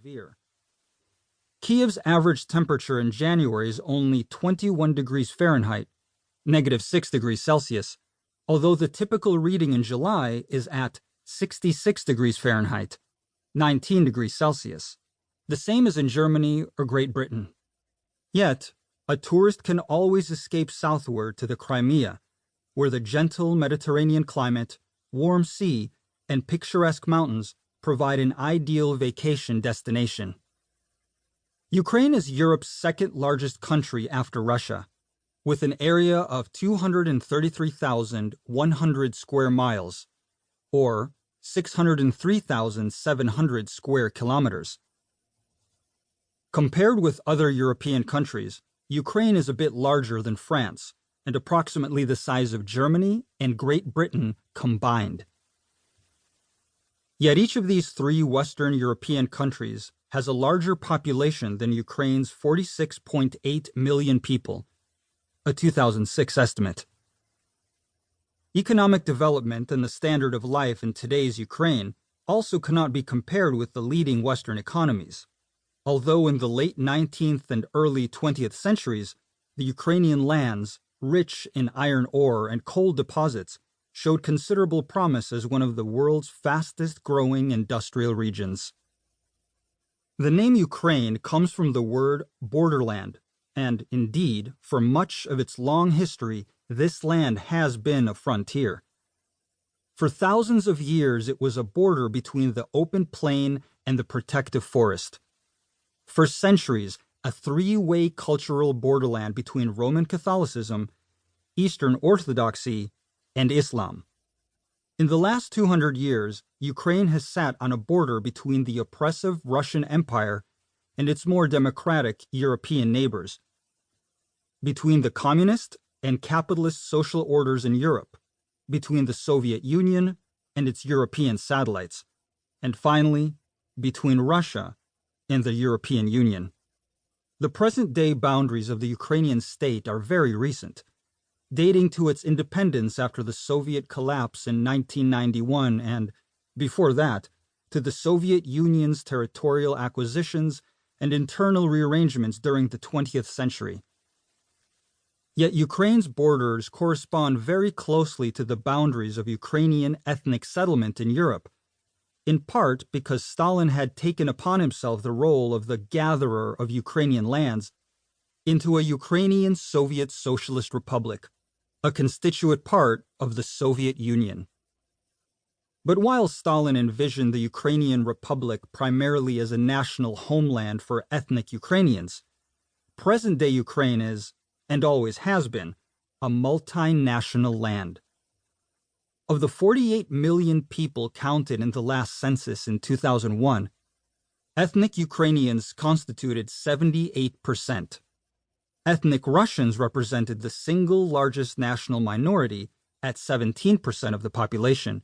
severe. Kiev's average temperature in January is only 21 degrees Fahrenheit, -6 degrees Celsius, although the typical reading in July is at 66 degrees Fahrenheit, 19 degrees Celsius, the same as in Germany or Great Britain. Yet, a tourist can always escape southward to the Crimea, where the gentle Mediterranean climate, warm sea, and picturesque mountains provide an ideal vacation destination. Ukraine is Europe's second largest country after Russia, with an area of 233,100 square miles, or 603,700 square kilometers. Compared with other European countries, Ukraine is a bit larger than France and approximately the size of Germany and Great Britain combined. Yet each of these three Western European countries has a larger population than Ukraine's 46.8 million people, a 2006 estimate. Economic development and the standard of life in today's Ukraine also cannot be compared with the leading Western economies. Although in the late 19th and early 20th centuries, the Ukrainian lands, rich in iron ore and coal deposits, showed considerable promise as one of the world's fastest-growing industrial regions. The name Ukraine comes from the word borderland, and indeed, for much of its long history, this land has been a frontier. For thousands of years, it was a border between the open plain and the protective forest. For centuries, a three-way cultural borderland between Roman Catholicism, Eastern Orthodoxy, and Islam. In the last 200 years, Ukraine has sat on a border between the oppressive Russian Empire and its more democratic European neighbors, between the communist and capitalist social orders in Europe, between the Soviet Union and its European satellites, and finally, between Russia and the European Union. The present-day boundaries of the Ukrainian state are very recent, dating to its independence after the Soviet collapse in 1991 and, before that, to the Soviet Union's territorial acquisitions and internal rearrangements during the 20th century. Yet Ukraine's borders correspond very closely to the boundaries of Ukrainian ethnic settlement in Europe, in part because Stalin had taken upon himself the role of the gatherer of Ukrainian lands into a Ukrainian Soviet Socialist Republic, a constituent part of the Soviet Union. But while Stalin envisioned the Ukrainian Republic primarily as a national homeland for ethnic Ukrainians, present-day Ukraine is, and always has been, a multinational land. Of the 48 million people counted in the last census in 2001, ethnic Ukrainians constituted 78%. Ethnic Russians represented the single largest national minority at 17% of the population,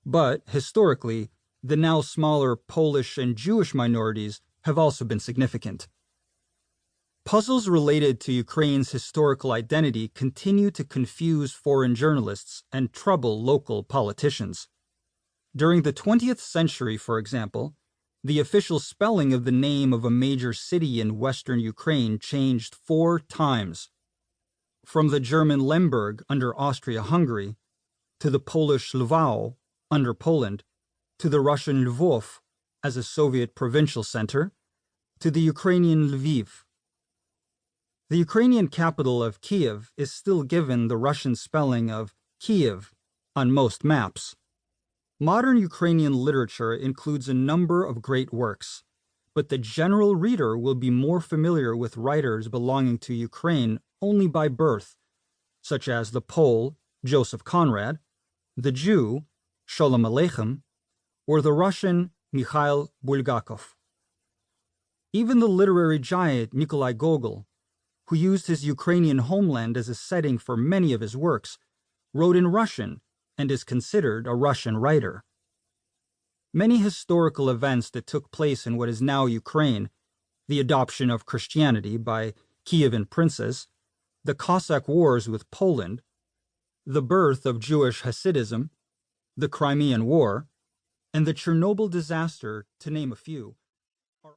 but, historically, the now smaller Polish and Jewish minorities have also been significant. Puzzles related to Ukraine's historical identity continue to confuse foreign journalists and trouble local politicians. During the 20th century, for example, the official spelling of the name of a major city in western Ukraine changed 4 times, from the German Lemberg under Austria-Hungary, to the Polish Lwów under Poland, to the Russian Lvov as a Soviet provincial center, to the Ukrainian Lviv. The Ukrainian capital of Kiev is still given the Russian spelling of Kiev on most maps. Modern Ukrainian literature includes a number of great works, but the general reader will be more familiar with writers belonging to Ukraine only by birth, such as the Pole Joseph Conrad, the Jew Sholem Aleichem, or the Russian Mikhail Bulgakov. Even the literary giant Nikolai Gogol, who used his Ukrainian homeland as a setting for many of his works, wrote in Russian and is considered a Russian writer. Many historical events that took place in what is now Ukraine, the adoption of Christianity by Kievan princes, the Cossack Wars with Poland, the birth of Jewish Hasidism, the Crimean War, and the Chernobyl disaster, to name a few,